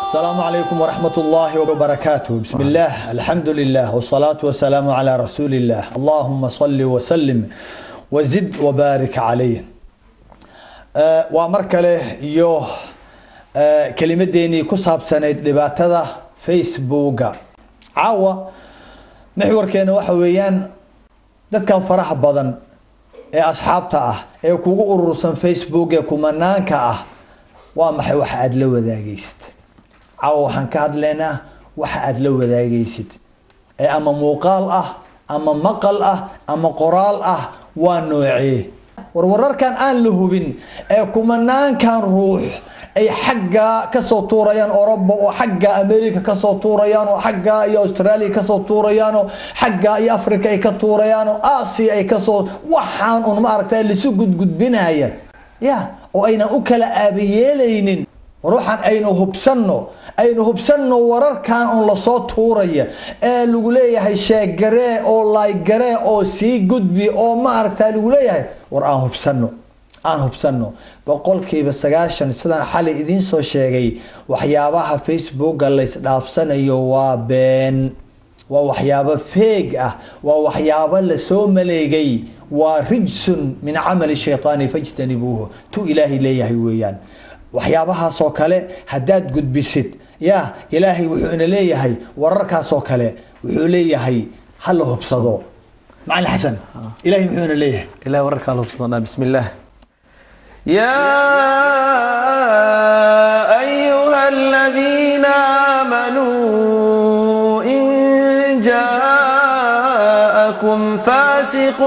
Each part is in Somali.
السلام عليكم ورحمة الله وبركاته. بسم الله، الحمد لله، والصلاة والسلام على رسول الله. اللهم صل وسلم وزد وبارك عليه. ومركله يو كلمة ديني كصاب سنة لبعتها فيسبوك عوا محور كانوا وحويان ده كان فرح بدن أصحابته كوجو الرسم فيسبوك كمنانك وما واحد لو ذا جيست عوا حنكاد لنا واحد لو ذا جيست أما مقال أما مقال أما قرال ونوعيه ورور كان آن له بين كمنان كان روح أي حاجة كسوتوريان أوروبا وحاجة أمريكا كسوتوريان وحاجة أي أستراليا كسوتوريان وحاجة أي أفريقيا أي كسوتوريان وآسيا أي كسوت وحان ما أعرف اللي سجود جد بناية يا وأين أكل أبيلين روحان أين هو بسنو ورر كان الله صوت تورية لقوليه هاي شاجرة أو لايجرة أو سي جد بي أو ما أعرف لقوليه ورآه هو بسنو بقول كي بس عشان السنة حالي إذن سو شيء وحيابها فيسبوك الله يسداف سنة يوابين وحيابه فيجة وحيابه لسو مليجي ورجس من عمل الشيطان فاجتنبوه تو إلهي ليه ويان وحيابها صوكله هداد قد بيست يا إلهي وحنا ليه هي ورركها صوكله وحوليه هي حله بصدو مع الحسن إلهي وحنا ليه إلهي ورركها له بصدنا بسم الله يا أيها الذين آمنوا إن جاءكم فاسق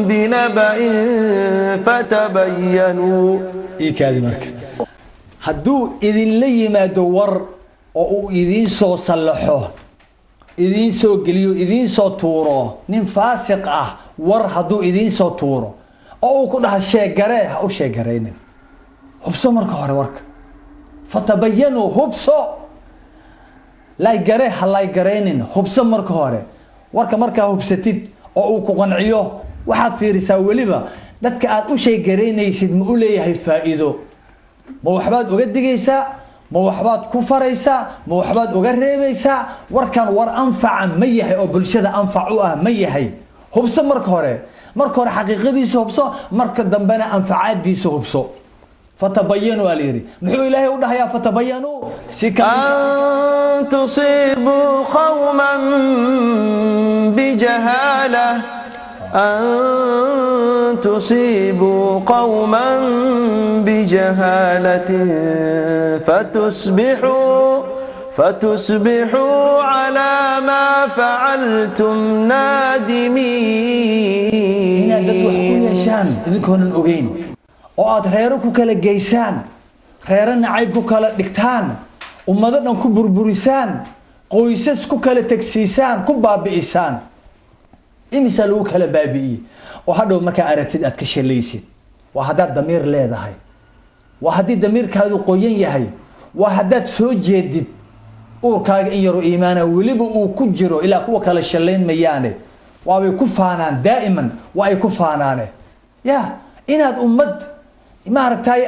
بنبأ فتبينوا كذي مركب هدو إذن لي ما دور أو إذن سو صلحه إذن سو قليو إذن سو تورو نين فاسق ور هدو إذن سو تورو أو كلها شيء جراه أو شيء جرين هبصو مركه هره ورك فتبينوا هبصو لا جراه لا جرين هبصو مركه هره ورك مركه هبستيد أو كقنعيو واحد في رسالة ولبا dadka aad u shay gareynaysid ma u leeyahay faa'iido ma waxbaad uga digaysaa ma waxbaad ku faraysaa ma waxbaad uga reebaysaa warkan war anfaca ma yahay oo bulshada anfac u ah ma yahay hubso marka hore xaqiiqadiisa hubso marka dambena anfacaadiisa hubso fatabayanu aliri muxuu ilaahay u dhahayaa fatabayanu an tusibu qawman bijahala أن تصيبوا قوما بجهالة فتصبحوا على ما فعلتم نادمين. هنا تدوحكم يا شان إذنكم الأغين وقد خيركم كلا جيسان خيرنا عيبكم كلا دكتان ومدنا كبربريسان قويسسكم كلا تكسيسان كبابئسان إمسا لو كلا بابي وهذا ما كأرتد أتكشليسي وهذا الضمير لا ذهي وهذا الضمير كهذا قوين يهي وهذا سو جديد وكاج يرو إيمانه ولبوا كجرو إلى قوة كلا شلين ميانه وبيكفانان دائما ويكفانانه يا إن هذا أمد ما رتاي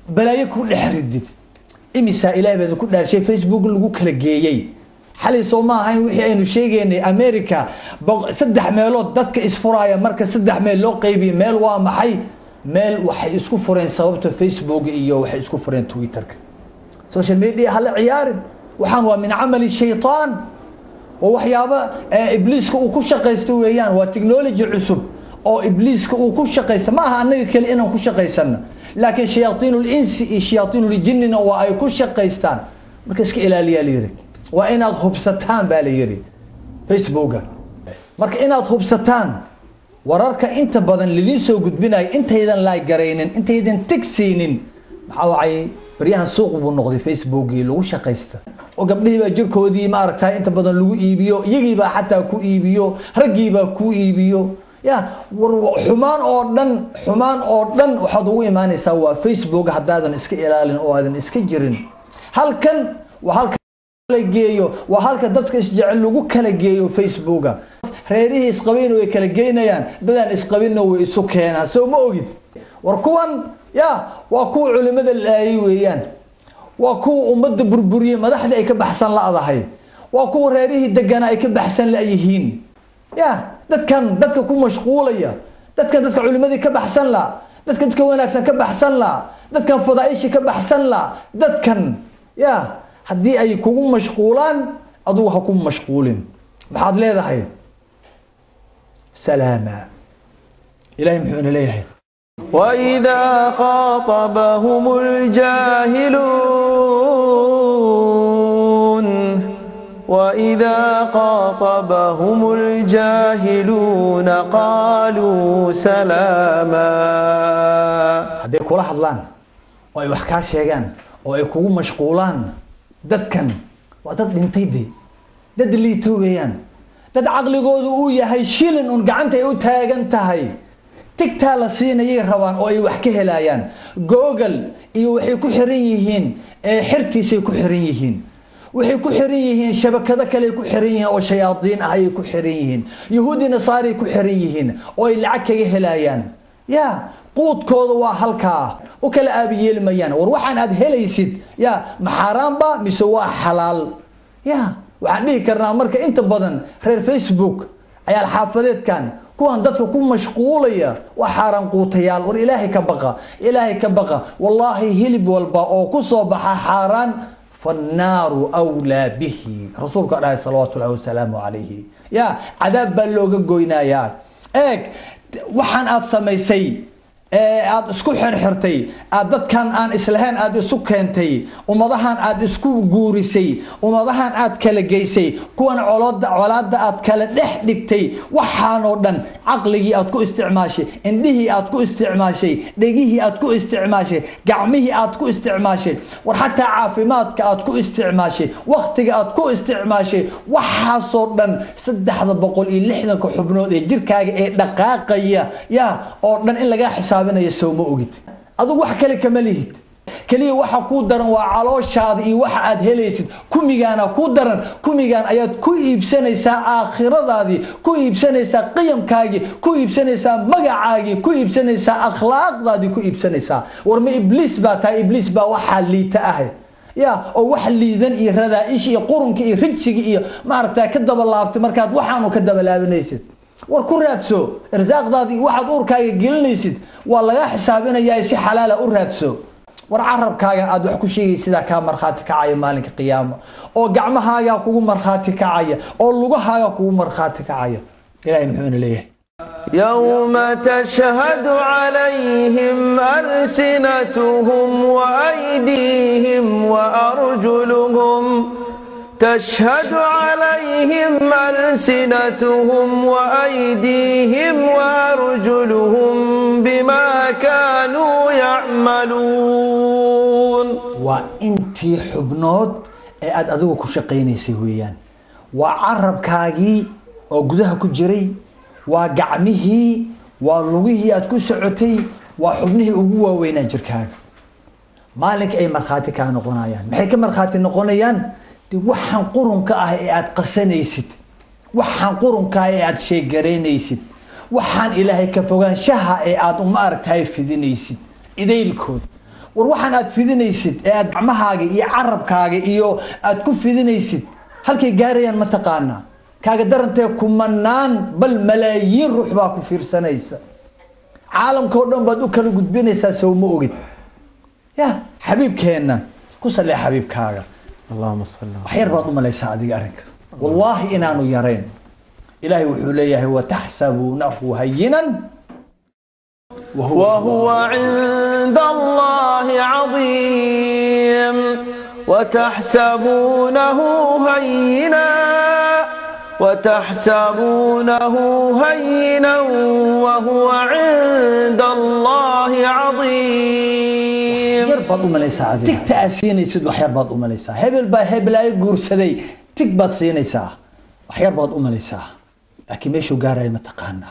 بلا يكون لحردد إمسا إلى بدو كل شيء فيسبوك لو كلا جيي حالي صوما هاي وحي أنو شيء أمريكا سدح ميلود دتك إسفرايا مركز سدح ميل لو قيبي ميل وامحي ميل وحي إسكو فرين سببته فيسبوك إيو وحي إسكو فرين تويتر سوشيال ميديا هلا عيار وحان من عمل الشيطان ووحيابا إبليس وكو شقيستو ويان وتكنولوجي عصب أو إبليس وكو شقيست ما ها أنك كل إنهم كو شقيستنا لكن شياطين الإنس شياطين الجن وأي كو شقيستان مركز إلى لياليري وإن الخبستان باليري فيسبوك مرك إن الخبستان ورارك أنت بدن اللي سو قد بناي أنت إذا لا جرينن أنت إذا تكسينن حواعي بريان سوق بالنقد فيسبوك لو شقيسته وقبله بجر كودي ما أركتها أنت بدن لو إيبيو يجيبه حتى كو إيبيو رجيبه كو إيبيو يا حمان أردن وحضوي ما نسوى فيسبوك حتى هذا نسك إلالن أو هذا نسك جرين هل كان وهل جيو وهالك dadka isjecel lagu kala geeyo Facebooka reerihi isqabeen way kala geynayaan dadaan isqabinna way isu keenaan soo ma ogid war kuwan ya waa ku culimada ilaahay weeyaan waa kuwa ummadda burburiyey madaxda ay ka baxsan la'dahay waa kuwa reerihii degana ay ka baxsan la'yihiin ya dadka ku mashquulaya dadka culimadii ka baxsan la dadka wanaagsan ka baxsan la dadkan fadaa'ishi ka baxsan la dadkan ya haddii ay kugu mashquulaan adigu ha ku mashquulin maxaad leedahay salaama ilaahay muxuu ina leeyahay وإذا خاطبهم الجاهلون قالوا سلاما hadday kula hadlaan oo ay wax kaa sheegaan oo ay kugu mashquulaan dadkan waa dad dhintay dad liito weeyaan dad caqligoodu uu yahay shilin un gacanta ay u taagan tahay tigtaa la siinayay rabaan oo ay wax ka helayaan google iyo waxay ku xiran yihiin xirtiisay ku xiran yihiin waxay ku xiran yihiin shabakado kale ku xiran yihiin oo shayaadiin ah ay ku xiran yihiin yahuudi nasaari ku xiran yihiin oo ay lacag kaga helayaan ya quudkooda waa halkaa u kala aabiyeelmayaan war waxaan aad helaysid ya ma xaraam ba mise waa xalaal ya waxaan dhihi karnaa marka inta badan reer facebook ayaa xaafadeedkan kuwan dadka ku mashquulaya waa xaraan quutayaal war ilaahay ka baqa wallahi hilib walba oo ku soo baxa xaraan فالنار أولى به رسولك عليه الصلاة والسلام عليه يا عذاب بلوغ قوينايا ايك وحن أثميسي aad isku xirxirtay aad dadkan aan islahayn aad isu keentay umadahan aad isku guurisay umadahan aad kala geysay kuwan colaada aad kala dhex dhigtay waxaan oo dhan aqligii aad ku isticmaashay indhihii aad ku isticmaashay dhegihii aad ku isticmaashay gacmihii aad ku isticmaashay war xataa caafimaadka aad ku isticmaashay waqtiga aad ku isticmaashay waxaas oo dhan 360 xubnood ee jirkaaga ee dhaqaaqaya ya oo dhan in laga xisaabinayo soo ma ogid adigu wax kale kama lihid kaliya waxa ku daran waa calooshaada iyo waxa aad helaysid kumigaana ku daran kumigaan ayaad ku iibsanaysaa aakhiradaadii ku iibsanaysaa qiyamkaagii ku iibsanaysaa magacaagii ku iibsanaysaa akhlaaqdaadii ku iibsanaysaa war ma ibliis baa taa ibliis baa waxa liita ahay ya oo wax liidan iyo radaa'ish iyo qurunka iyo rijsiga iyo ma aragtaa ka daba laabtay markaad waxaanu ka daba laabinaysid war ku raadso irsaaqdaadii waxaad uurkaaga gelinaysid waa laga xisaabinayaa si xalaal ah u raadso war carabkaaga aad wax ku sheegaysid ka marxaati kacaya maalinka qiyaamo oo gacmahaaga kugu marxaati kacaya oo lugahaaga kugu marxaati kacaya ilaahay muxuu leeyahay يوم تشهد عليهم ألسنتهم وأيديهم وأرجلهم تشهد عليهم ألسنتهم وأيديهم وأرجلهم بما كانوا يعملون وإنتي حبنود أد أدوك كشقيني سويان وعرب كاجي أو جدها كجري وقعمه ولويه أتكو سعتي وحبنه أبوه وين جركاج مالك أي مرخاتي كانوا قنايان محيك مرخاتي نقنيان waxaan qurunka ah ee aad qasanaysid waxaan qurunka ah ee aad sheegareynaysid waxaan ilaahay ka fogaanshaha ee aad uma aragtay fidinaysid idaylkood war waxaan aad fidinaysid ee aad gacmahaaga iyo carabkaaga iyo aad ku fidinaysid halkay gaarayaan ma taqaana kaaga darantay kumanaan bal malaayiin ruux baa ku fiirsanaysa caalamka oo dhan baad u kala gudbinaysaa soo ma ogid ya xabiibkeena ku salli xabiibkaaga اللهم صل وحير بعض ما ليس هذه أرنك والله إنانو يرين إلهي وحوليه وتحسبونه هينا وهو عند الله عظيم وتحسبونه هينا وهو عند الله عظيم بعض ما ليس هذه تكتأسين يسد وحير بعض ما ليس هبل لا يقول سدي تكبت سينيسا وحير بعض ما ليس لكن ماشو قاري متقانا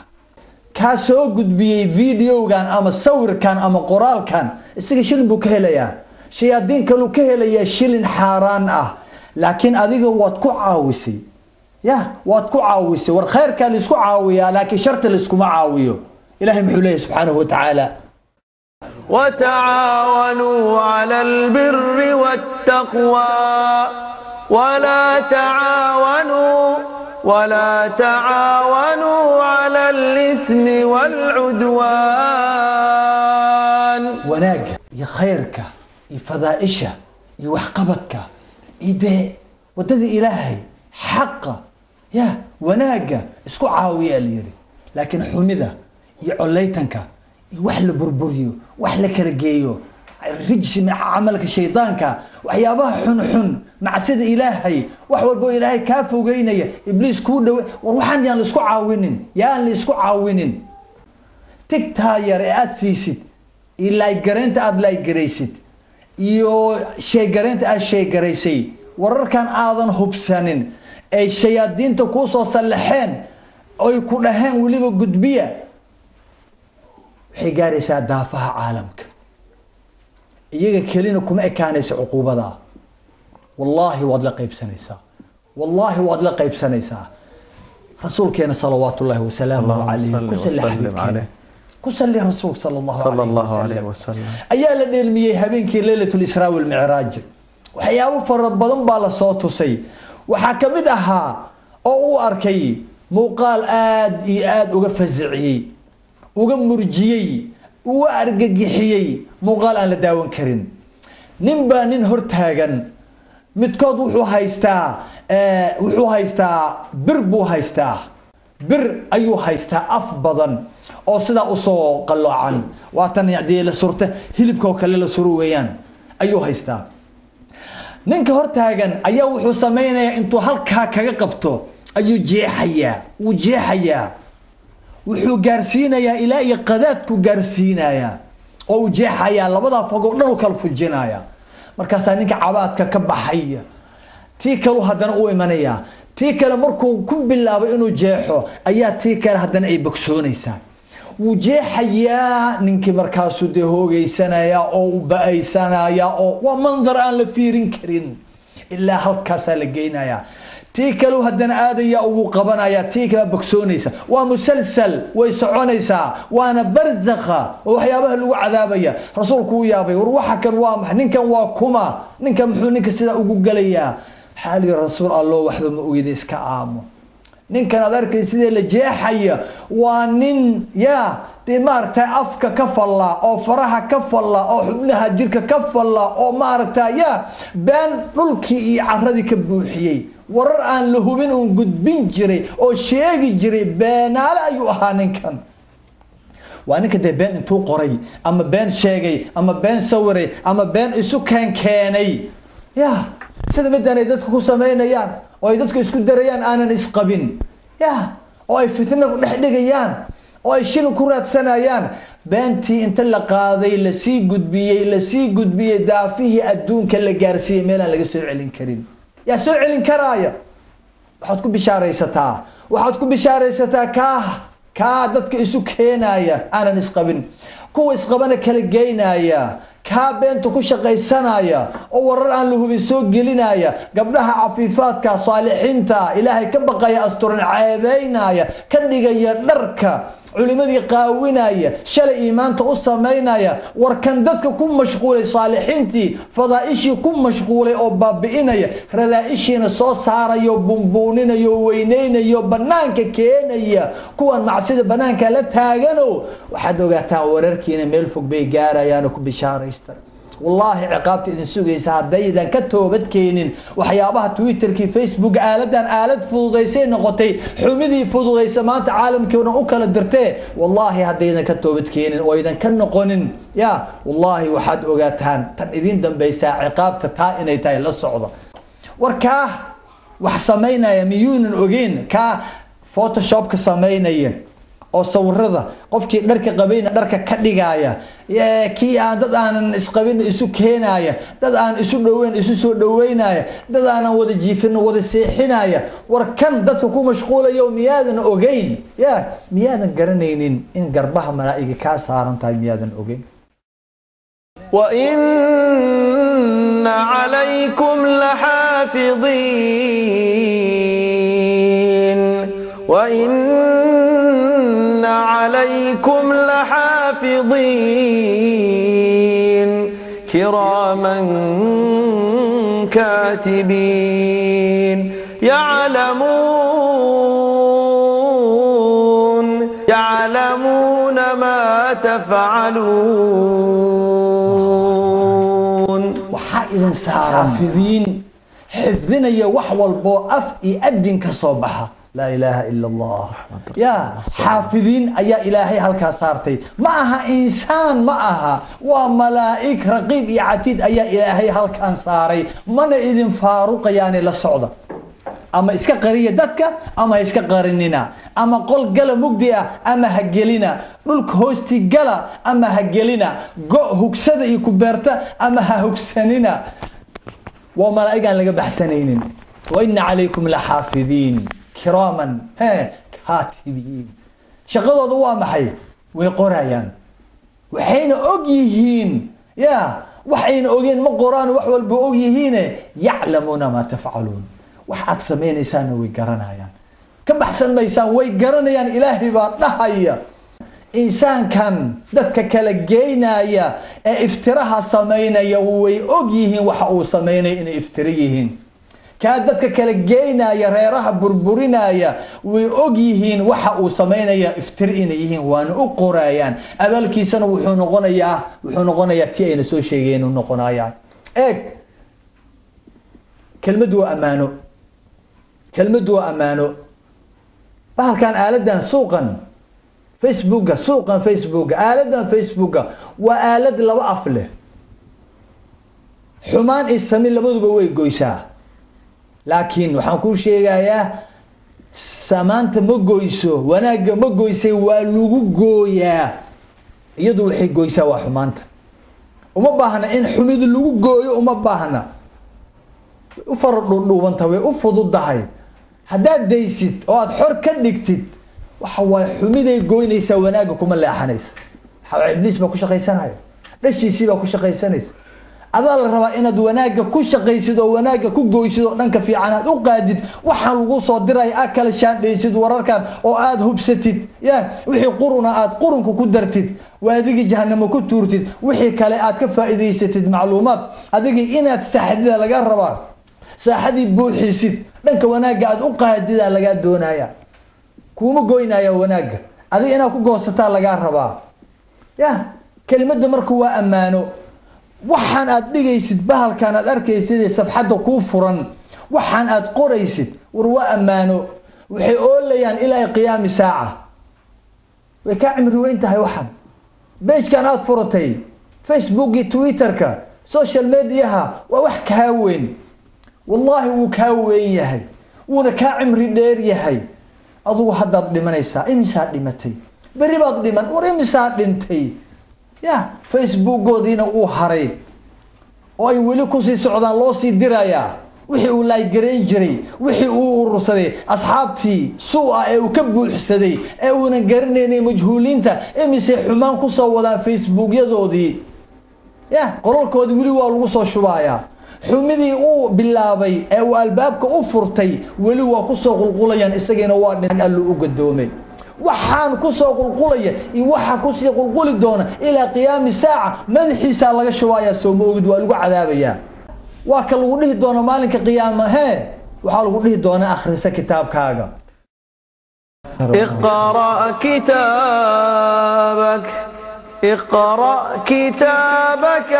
كاسو قد بي فيديو كان أما صور كان أما قرال كان استيقى شلن بو كهليا شيادين كانوا كهليا شلن حاران لكن أذيك واتكو عاوسي يا واتكو عاوسي والخير كان يسكو عاويا لكن شرط اللي يسكو ما عاويو إلهي محوليه سبحانه وتعالى وتعاونوا على البر والتقوى ولا تعاونوا على الإثم والعدوان. وناج يا خيرك يا فضائشة يا وحقبتك يدي ودد إلهي حقه يا وناج اسكو عاوية ليري لكن حمده يعليتنك وحل بربريو وحل كرجيو رجس مع عملك شيطانك وحيابها حن مع سيد إلهي وحول بو إلهي كافو جينيا إبليس كود وروحان يان لسكو عاونين تكتها يا رئات فيسد إلا يقرنت أد لا يقريسد يو شيء قرنت شيء قريسي وركان آذن هبسانين أي الشياطين تكوسو صلحين أو يكون لهين وليبو قدبية حقاريسا دافها عالمك iyaga kelina kuma ekaanaysa cuquubada wallahi waad la qaybsanaysaa rasuulkeena salawaatullaahi wasalaamu alayhi kusalli rasuul sallallahu alayhi wasallam ayaa la dheelmiyay habeenkii laylatul israa wal mi'raaj waxyaabo fara badan baa la soo tusay waxa kamid ahaa oo uu arkay muuqaal aad uga faziciyay uga murjiyay uu argagixiyay muuqaal aan la daawan karin ninba nin hortaagan midkood wuxuu haystaa bir ayuu haystaa af badan oo sida u soo qaloocan waatan yadii la surta hilibka kale la suru weeyaan ayuu haystaa ninka hortaagan ayaa wuxuu sameeynaya intuu halka kaga qabto ayuu jeexayaa wuxuu gaarsiinayaa ilaa iyo qadaadku gaarsiinayaa oo jeexaya labada fogo dhan kala fujinaya markaas ninka cabaadka ka baxaya tii kale hadana uu imanaya tii kale markuu ku bilaabo inuu jeexo ayaa tii kale hadana ay bogsoonaysaa wuu jeexaya ninkii markaas uu hoogaysanaya oo u baaysanaya oo waa manzar aan la fiirin karin ilaa halkaas la geynaya tii kale hadana aadaya uu qabanaya tii kale bogsoonaysa waa musalsal way soconaysa waana barzakha waxyaabaha lagu cadaabaya rasuulku uu yaabay war waxa kan waa ninkan waa kuma ninkan muxuu ninka sida ugu galaya xaali rasuul allah waxba ma ogeyd iska aamo ninkan aad arkay sidee la jeexaya waa nin ya maaragtay afka ka falla oo faraha ka falla oo xubnaha jirka ka falla oo maaragtay ya baan dhulkii iyo caradii ka buuxiyay warar aan la hubin oo gudbin jiray oo sheegi jiray beenaale ayuu ahaa ninkan waa ninka been intuu qoray ama been sheegay ama been sawiray ama been isu keenay ya sida midaan ay dadku ku sameynayaan oo ay dadku isku darayaan aanan isqabin ya oo ay fitna ku dhex dhigayaan oo ay shil ku raadsanayaan beentii inta la qaaday la sii gudbiyay daafihii adduunka la gaarsiiyay meel aan laga soo celin karin يا سوء علن كرايا waxaad ku bishaaraysataa ka dadka isu keenaya aanan isqabin kuwa isqabana kala geynaya ka beenta ku shaqaysanaya oo warar aan la hubin soo gelinaya gabdhaha cafiifaadka saalixiinta ilaahay ka baqaya asturan ceebeynaya ka dhigaya dharka culimadii qaawinaya shalay iimaanta u sameynaya warkan dadka ku mashquulay saalixiintii fadaaishi ku mashquulay oo baabiinaya radaaishiina soo saarayo bumbuuninayo weyneynayo banaanka keenaya kuwan macsida banaanka la taagano waxaad ogaataa wararkiina meel fog bay gaarayaan ku bishaaraysta والله عقابتي إذن سوقيسا هدايدان كتوبت كينين وحيابها تويتر كي فيسبوك آلدان آلد فضوغيسين نغطي حميدي فضوغيسا مانت عالم كيونا اوكالا درتي والله هدايدان كتوبت كينين وإذن كنقونين يا والله وحد اوغاتان تن إذن دنبيسا عقابتا تائني تاي للصعودة وركاه وحسامينا يميون اوغين كا فوتوشوب كسامينا oo sawirada qofkii dharka qabayna dharka ka dhigaya kii aan dad aan isqabin isu keenaya dad aan isu dhaweyn isu soo dhaweynaya dad aan wada jiifin wada seexinaya war kan dadku ku mashquulayo miyaadan ogeyn miyaadan garanaynin in garbaha malaa'iga ka saaran tahay miyaadan ogeyn وإن عليكم لحافظين وإن عليكم لحافظين كراما كاتبين يعلمون ما تفعلون وحائدا حافظين حفظنا يا وحول بو أف يأدن كصوبها لا إله إلا الله يا حافظين أي إلهي هالكاسارتي معها إنسان معها وملائك رقيب يعتيد أي إلهي هالكاساري من إذن فاروق يعني للصعودة أما إسكا قرية دكا أما إسكا قرننا أما قول قلا مقدئة أما هجلنا نلك هوستي قلا أما هجلنا جو هكسد يكبرتا أما هكسننا وملائكة لقى بحسنين وإن عليكم لحافظين كراما كاتبين شغلوا ضوا محي ويقرايان وحين أجيهين يا وحين أجين مقران وحول بأجيهين يعلمون ما تفعلون وحد سمين إنسان ويقرنايان كم أحسن ما إنسان ويقرنايان إلهي بارنهايا إنسان كان دتك كلا جينايا افتراها سمينايا ويأجيهين وحقو سمينايا إن افتريهين كادتك كلا جينايا ريرها بربرينايا ويأجيهين وحقو سمينايا افترينيهين وأنا أقرايان أبالكي سنة وحنغنيا تيين سو شيئين ونقنايا كلمة وأمانو كلمة وأمانو بحال كان آلدا سوقا فيسبوك آلدا فيسبوك وآلد لو أفله حمان إسمي لبض بوي قويسا لكن وحنكون شيء يا سمانت مقويسو وناق مقويسي والوغو قويا يدو وحي قويسا وحمانت وما باهنا إن حميد اللوغو قويا وما باهنا وفرق لوبانتا وي ufududdahay hadaad daysid oo aad xor ka dhigtid waxa way xumiday gooynaysa wanaaga kuma leexanaysa waxa iblis ba ku shaqaysanaya dhashiisi ba ku shaqaysanaysa adaa la rabaa inaad wanaaga ku shaqaysid oo wanaaga ku gooysid oo dhanka fiican aad u qaadid waxa lagu soo diray akal shaandhaysid wararkan oo aad hubsatid ya wixii quruna aad qurunku ku dartid waadigi jahannamo ku tuurtid wixii kale aad ka faa'iideysatid macluumaad adigi inaad saxdida laga rabaa saaxadii buuxisid dhanka wanaaga aad u qaadida laga doonaya kuma gooynaya wanaaga adiga inaad ku goosataa laga rabaa ya kelimada markuu waa amaano waxaan aad dhigaysid bahalkan aad arkaysid safxada ku furan waxaan aad qoraysid war waa amaano waxay oolayaan ilaa qiyaam saaca way ka cimri weyn tahay waxan page-kan aad furatay Facebook iyo Twitter-ka social media-ha waa wax ka weyn والله وكاوين يهي ونكا عمري دير يهي أضو حداد لمنيسا إمسا لمتي بريباد لمن ورمسا لنتي يا فيسبوك قودينا وحري وأي وليكو سي سعودان لو سي درايا وحي أولاي قرين جري وحي أورسدي أصحابتي سوء أو كبو حسدي أو نقرنيني مجهولين تا إمسي حمان كسا ودان فيسبوك يدودي يا قرول كودي ولي والوصو شوايا حمدي او بلاابي او البابك او فرتي ولي waa ku soo qulqulayaan isagana waa dhin allu u gadoomay waxaan ku soo qulqulaya iyo waxa ku sii qulquli doona ila qiyaam saaca madaxiisa laga shubaaya soo moogid waa lagu cadaabaya waa ka lagu dhihi doona maalinka qiyaamaha waxa lagu dhihi doona akhrisa kitaabkaaga اقرأ كتابك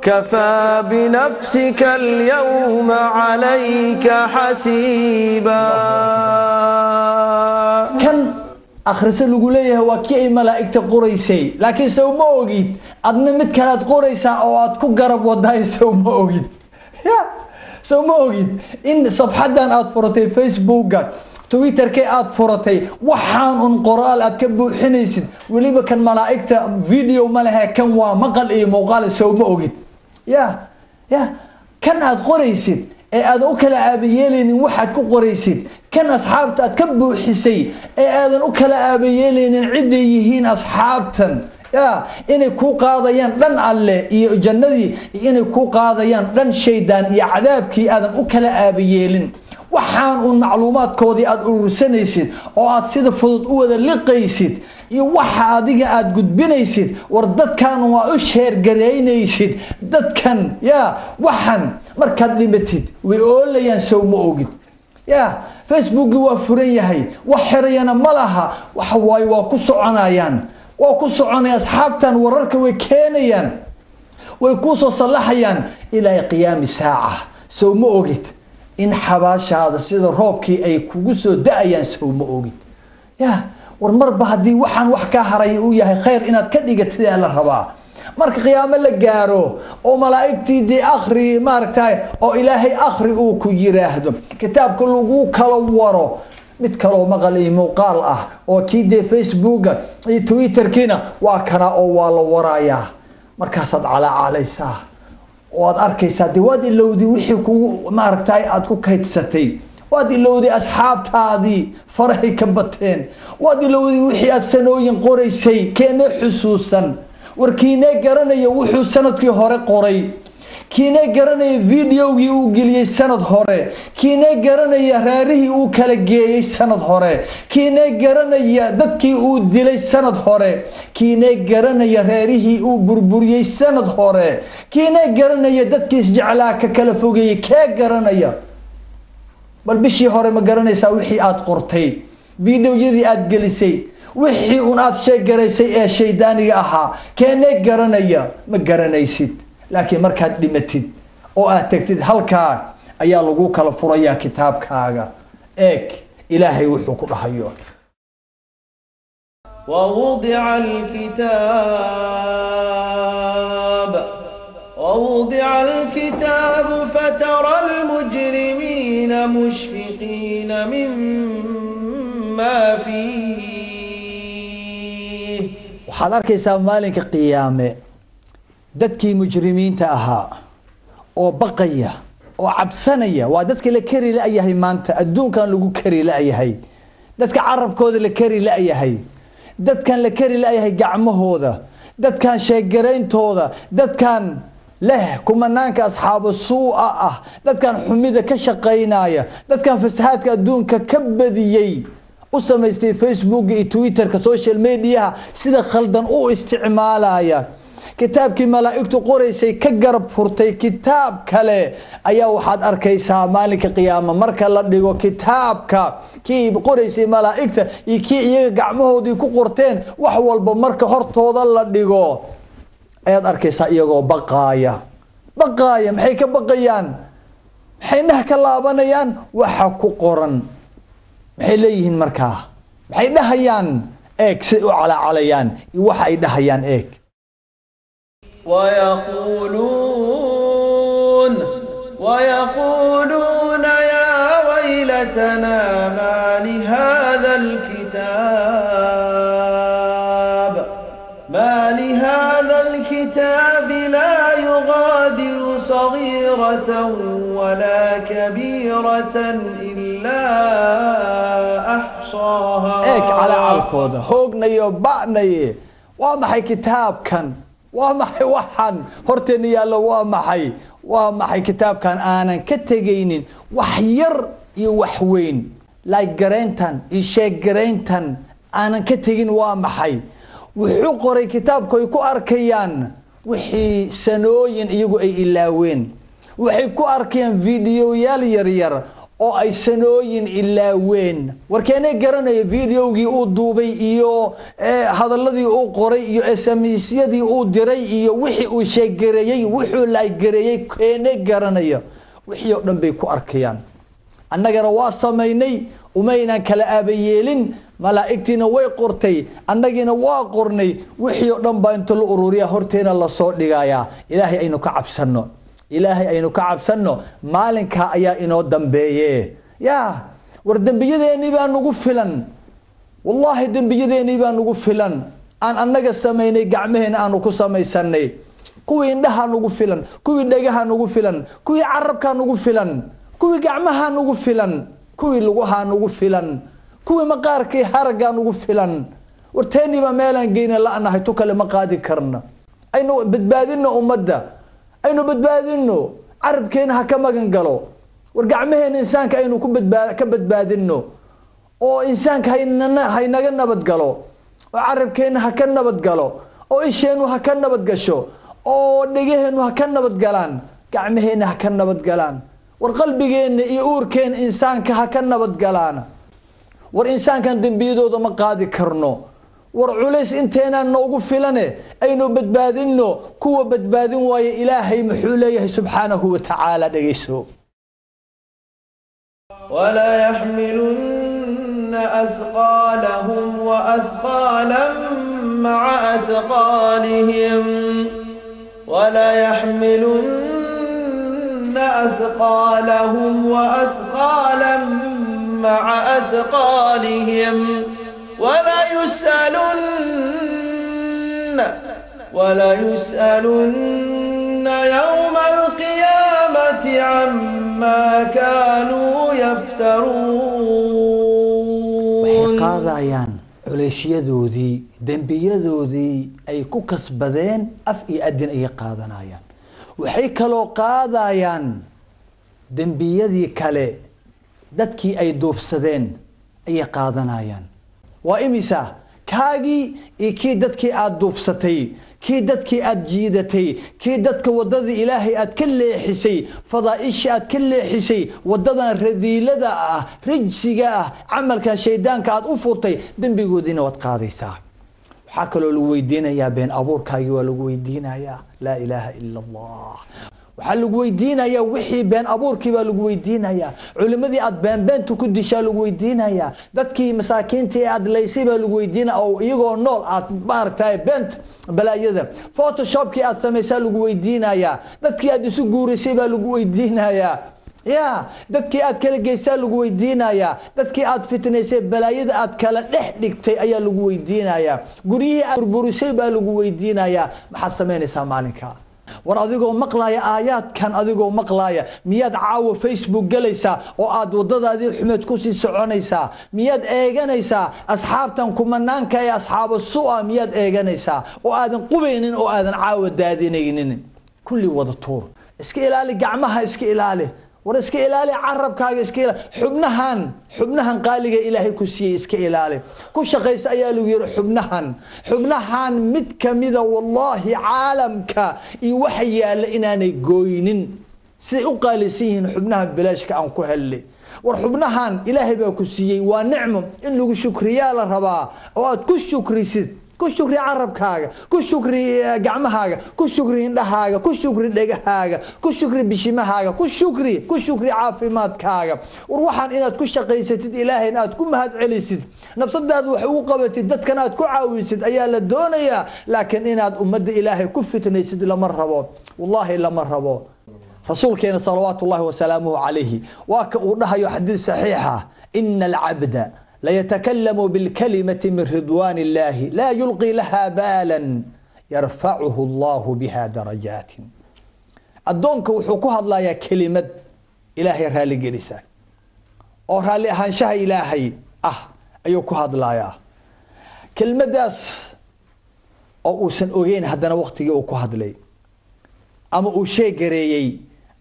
كفى بنفسك اليوم عليك حسيبا كان أخرس لقوليه وكي ملائكة قريسي لكن سو ما أوجد أدنى مت كانت قريسة أو أتكو قرب وداي سو ما أوجد سو ما أوجد إن صفحتنا أتفرتي فيسبوك تويتر كي أد فرتي وحان قرال أد كبو حنيسد وليبا كان ملائكة فيديو مالها كان ومقال إيه مقال سو ما أوجد يا كان أد قريسد أد أكل أبيالين وحد كو قريسد كان أصحابته أد كبو حسي أد أكل أبيالين عديهين أصحابتا يا إني كو قاضيان لن على جندي إني كو قاضيان لن شيدان يا عذابكي أد أكل أبيالين waxaan u macluumaadkoodii aad urursanaysid oo aad sida fudud u wada liqaysid iyo waxa adiga aad gudbinaysid war dadkan waa u sheer gareynaysid dadkan ya waxan markaad dhimatid way oolayaan soo ma ogid ya Facebook waa furan yahay wax xirayana malaha waxa way waa ku soconayaan asxaabtan wararka way keenayaan way ku soo salaxayaan ilaa qiyaam saaca soo ma ogid in xabaashaada sida roobkii ay kugu soo da'ayaan soo ma ogid ya war marba hadii waxaan wax ka haray uu yahay khayr inaad ka dhigatid la rabaa marka qiyaamo la gaaro oo malaa'igtii di akhri maartay oo ilaahay akhri uu ku yiraahdo kitaabka lagu kala waro mid kale oo maqal iyo muuqaal ah oo tiide Facebook iyo Twitter kina waa kana oo waa la warayaa markaasaad calaacalaysaa oo aad arkaysaa diwaad ilowdi wixii ku maartay aad ku kaydsatay waad ilowdi asxaabtaadii farahi ka bateen waad ilowdi wixii aad sanooyin qoraysay keena xusuusan warkiina garanaya wuxuu sanadkii hore qoray kiina garanaya videogii uu geliyay sanad hore kiina garanaya raarihii uu kala geeyay sanad hore kiina garanaya dadkii uu dilay sanad hore kiina garanaya raarihii uu burburiyay sanad hore kiina garanaya dadkii isjeclaa ka kala fogeeyay ka garanaya bal bishii hore ma garanaysaa wixii aad qortay videoyadii aad gelisay wixii aad sheegaraysay ee shaydaaniga ahaa keena garanaya ma garanaysid laakiin markaad dhimatid oo aad tagtid halkaa ayaa lagu kala furayaa kitaabkaaga eeg ilaahay wuxuu ku dhahayo ووضع الكتاب فترى المجرمين مشفقين مما فيه waxaad arkaysaa maalinka qiyaame dadkii mujrimiinta ahaa oo baqaya oo cabsanaya waa dadka la kari la yahay maanta adduunkan lagu kari la yahay dadka carabkooda la kari la yahay dadkan la kari la yahay gacmahooda dadkan sheegareyntooda dadkan leh kumanaanka asxaab suu'a ah dadkan xumida ka shaqeynaya dadkan fasahaadka adduunka ka badiyay u samaystay Facebook iyo Twitter ka social media sida khaldan u isticmaalaya kitaabkii malaa'igtu qoraysay ka garab furtay kitaab kale ayaa waxaad arkaysaa maalinka qiyaama marka la dhigo kitaabka kii qoraysay malaa'igta iyo kii iyaga gacmahoodii ku qorteen wax walba marka hortooda la dhigo ayaad arkaysaa iyagoo baqaaya maxay ka baqayaan maxay nah ka laabanayaan waxa ku qoran maxay leeyihiin markaa maxay dhahayaan eeg si u calaacalayaan iyo waxa ay dhahayaan eeg ويقولون يا ويلتنا ما لهذا الكتاب لا يغادر صغيرة ولا كبيرة إلا أحصاها eeg calacalkooda hoognayo ba'naye waa maxay kitaabkan waa maxay waxan horteena yaalo waa maxay kitaabkan aanan ka tegaynin wax yar iyo wax weyn like gareyntan iyo sheeg gareyntan aanan ka tegin waa maxay wuxuu qoray kitaabku ay ku arkayaan wixii sanooyin iyagu ay ilaaween waxay ku arkayaan videoyaal yar yar oo ay sanooyin ilaaween warkeenay garanaya videogii uu duubay iyo hadaladii uu qoray iyo SMS-yadii uu diray iyo wixii uu sheegareeyay wuxuu la gareeyay keenay garanaya wixii oo dhan bay ku arkayaan annagana waa sameeynay umaynan kala aabayeelin malaa'igtiina way qortay annagina waa qornay wixii oo dhan baa inta la ururiya horteena la soo dhigayaa ilaahay aynu ka cabsanno maalinka ayaa inoo dambeeye ya war dambiyadeeni baa nagu filan wallahi dambiyadeeni baa nagu filan aan annaga sameeynay gacmaheena aanu ku samaysanay kuwii indhaha nagu filan kuwii dhagaha nagu filan kuwii carabka nagu filan kuwii gacmaha nagu filan kuwii lugaha nagu filan kuwii maqaarkii haragga nagu filan warteeni ba meelan geeyna la anahay tu kale ma qaadi karna aynu badbaadino ummadda aynu badbaadino carabkeena ha ka magan galo war gacmaheena insaanka aynu ka badbaadino oo insaanka haynaga nabad galo وعربكين هكا نبت قالوا وإيشين وهكا نبت قشو ودقيهن وهكا نبت قالان قعمهين هكا نبت قالان والقلبين يؤوركين إنسان كهكا نبت قالانا والإنسان كان دنبيدو ذا مقادي كرنو ورعوليس انتينا نوقف فلانه أينو بدبادينو كوة بدبادين ويا إلهي محوليه سبحانه وتعالى دقيسو ولا يحملن أثقالهم وأثقالا مع أثقالهم ولا يحملن أثقالهم وأثقالا مع أثقالهم ولا يسألن يوم القيامة عما كانوا يفترون قاضيان عليشيذودي دنبيذودي أي كوكس بدين أفئي أدن أي قاضنايان وحيكلو قاضيان دنبيذي كالي dadkii ay duufsadeen ay qaadanayaan waa imisa kaagi kii dadkii aad duufsatay kii dadkii aad jiidatay kii dadka wadada ilaahay aad ka leexisay fadaa'ish aad ka leexisay wadadan radiilada ah rijsiga ah amalka shaydaanka aad u furtay dambigoodina wad qaadaysaa waxa kale oo lagu weydiinayaa been abuurkaagi waa lagu weydiinayaa la ilaaha illa allah waxa lagu weydiinayaa wixii been abuurkii baa lagu weydiinayaa culimadii aad beentu ku dishaa lagu weydiinayaa dadkii masaakiintii aad leysay baa lagu weydiinayaa oo iyagoo nool aad maartay beent balaayada photoshopkii aad sameysay lagu weydiinayaa dadkii aad isu guurisay baa lagu weydiinayaa يا dadkii aad kala geysay lagu weydiinayaa dadkii aad fitnaysay balaayada aad kala dhex dhigtay ayaa lagu weydiinayaa guriyihii aad burburisay baa lagu weydiinayaa maxaad sameynaysaa maalinka war adigoo maqlaaya aayaadkan adigoo maqlaaya miyaad caawo Facebook galaysaa oo aad wadadaadii xumeed ku sii soconaysaa miyaad eeganaysaa asxaabtan kumanaanka ee asxaabo su'a miyaad eeganaysaa oo aadan qubeynin oo aadan caawo daadinaynin kulli wada tuur iska ilaali gacmaha iska ilaali war iska ilaali carabkaaga iska ilaali xubnahan qaaliga ilaahay ku siiyay iska ilaali ku shaqeysa ayaa lagu yiri xubnahan mid kamida wallahi caalamka iyo waxa yaala inaanay gooynin si u qaalisan xubnaha bilaashka aan ku helay war xubnahan ilaahay baa ku siiyay waa nicmo in lagu shukriyaa la rabaa oo aad ku shukrisid كشكري عرب كاغا كشكري جعمهاغا كشكري إندهاغا كشكري دجهاغا كشكري بشمهاغا كشكري عافيمات كاغا وروحان إناد كشقيستد إلهي إناد كمهد عليسد نفسد هذا وحقوقبت دد كانت كعاويسد أيال الدنيا لكن إناد أمد إلهي كفتنيسد لمرهبو والله لمرهبو رسول كان صلوات الله وسلامه عليه وأنها يحدث صحيحة إن العبد لا يتكلم بالكلمة من رضوان الله لا يلقي لها بالا يرفعه الله بها درجات الدونك وحكوها الله يا كلمة إلهي رالي جلسة أو رالي هانشها إلهي أيوكوها الله يا كلمة داس أو سن أوجين هدنا وقتي أوكوها لي أما أوشي جريي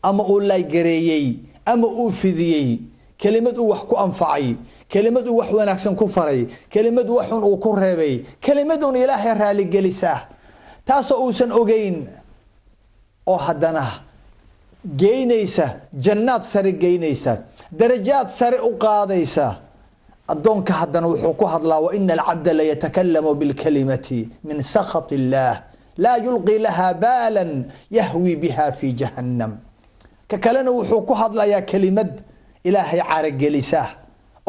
أما أولاي جريي أما أوفذيي كلمة وحكو أنفعي كلمة وحوان أحسن كفري كلمة وحون وكرهبي كلمة إلهي رالي جلسة تاسو أوسن أوجين أو هدنا جينيسة جنات سري جينيسة درجات سري أقاديسة الدونك هدنا وحكوها الله وإن العبد لا يتكلم بالكلمة من سخط الله لا يلقي لها بالا يهوي بها في جهنم ككلنا وحكوها الله يا كلمة إلهي عارق جلسة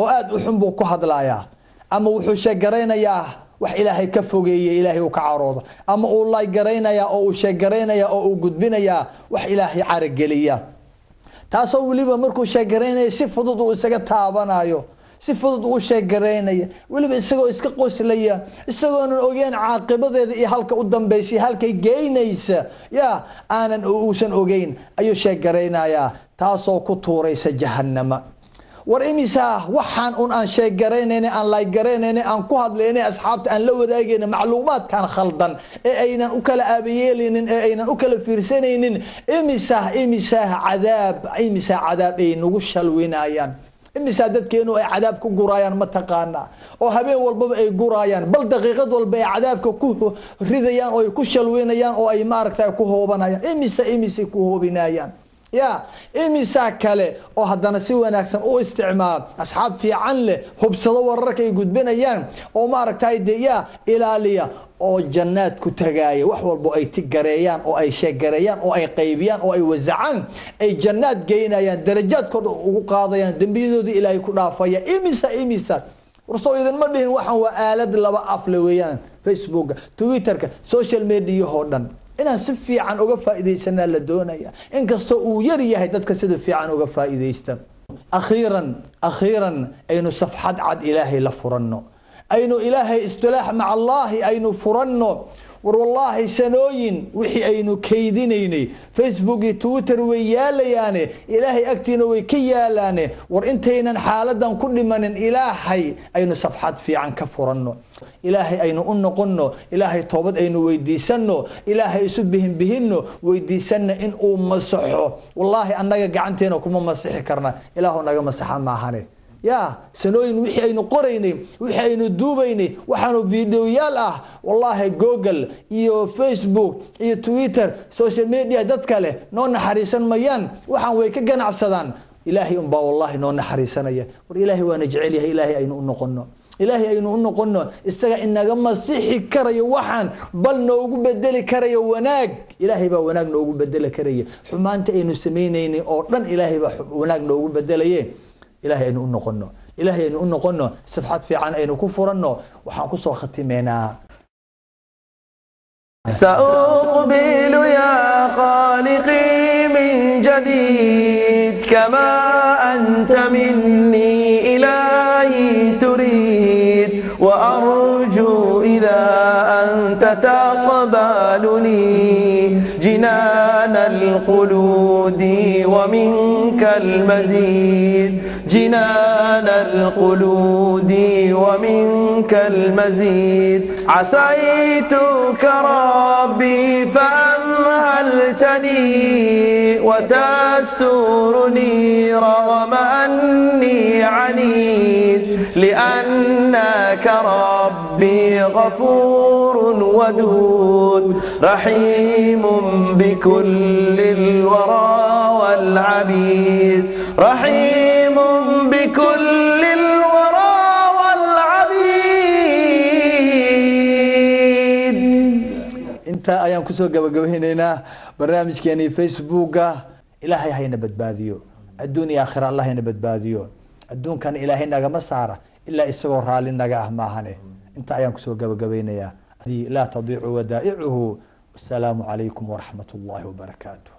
oo aad u xun buu ku hadlayaa ama wuxuu sheegareynayaa wax ilaahay ka fogeeyay ilaahay uu ka caroodo ama uu la gareynayaa oo uu sheegareynayaa oo uu gudbinayaa wax ilaahay carageliya taasoo waliba markuu sheegareynaya si fudud uu isaga taabanayo si fudud uu sheegareynaya waliba isagoo iska qoslaya isagoo aan ogeyn caaqibadeeda iyo halka u dambeysay halkay geynaysa aanan uusan ogeyn ayuu sheegareynayaa taasoo ku tuuraysa jahannama ورئيسا وحن أن شيء جرينا أن لا جرينا أن كهد لنا أصحاب أن لو ذاقنا معلومات كان خلطا أين أكل أبيين أين أكل فرسين إمساه عذاب أي نوش الوينايان imisa dadkeenu ay cadaab ku guraayaan ma taqaana oo habeen walba ay guraayaan bal daqiiqad walba ay cadaabka ku ridayaan oo ay ku shalweynayaan oo ay maaragtay ku hoobanayaan imisa ku hoobinayaan يا إمسا كله أو هذا نسوي ناكسن أو استعمال أصحاب في عنله هو بصدور ركي يجود بين أيام أو ما ركتاي ديا إلالية أو جنات كتجاية وحول بو أي تجريان أو أي شجريان أو أي قيبيان أو أي وزعان أي جنات جينا يان درجات وقاضيان دنبيزو دي إلى يكون رافيا إمسا ورسول إذا ما لين واحد وآلد لبا أفلويان فيسبوك تويتر سوشيال ميديا هودن inaan si fiican uga faa'iideysana la doonaya in kasto uu yar yahay dadka sida fiican uga faa'iideysta akhiran aynu safxad cad ilaahay la furanno aynu ilaahay istilaax maca allahi aynu furanno war wallahi sanooyin wixii aynu kaydinaynay facebook iyo twitter way yaalayaane ilaahay agtiina way ka yaalaane war intaynan xaaladan ku dhimanin ilaahay aynu safxad fiican ka furanno ilaahay aynu u noqonno ilaahay toobad aynu weydiisanno ilaahay isu bihinno weydiisanna in uu masaxo wallahi annaga gacanteena kuma masixi karna ilaahu naga masaxa maahane يا سنوين وحي أينو قريني وحي أينو دوبيني وحانو فيديويال والله جوجل إيو فيسبوك إيو تويتر سوشيال ميديا دتكله نون حريسان ميان وحان ويكا جنع السدان إلهي أمبا والله نون حريسان أيه والإلهي ونجعلها إلهي أينو نقنو إلهي أينو نقنو استغى إننا مسيحي كري وحان بل نوغو بدلي كري وناق إلهي با وناق نوغو بدلي كري حمانت أينو سمينيني أوردن إلهي با وناق نوغو بدلي إلهي أينو نقنو إلهي أينو نقنو صفحات في عن أينو كفرنو وحنقصو ختمينا سأقبل يا خالقي من جديد كما أنت مني إلهي تريد وأرجو إذا أنت تقبلني جنان الخلود ومنك المزيد جنان الخلود ومنك المزيد عصيتك ربي فأمهلتني وتسترني رغم أني عنيد لأنك ربي غفور ودود رحيم بكل الورى والعبيد رحيم بكل الورى والعبيد. انت ايام كسو غبغبهينينا برنامج كاني فيسبوك الهي هينا بدباديو الدنيا اخر الله هينا بدباديو الدون كان الهي نغا مساره الا اسغو رالي نغا ماهنه انت ايام كسو غبغبينيا لا تضيع ودائعه. السلام عليكم ورحمة الله وبركاته.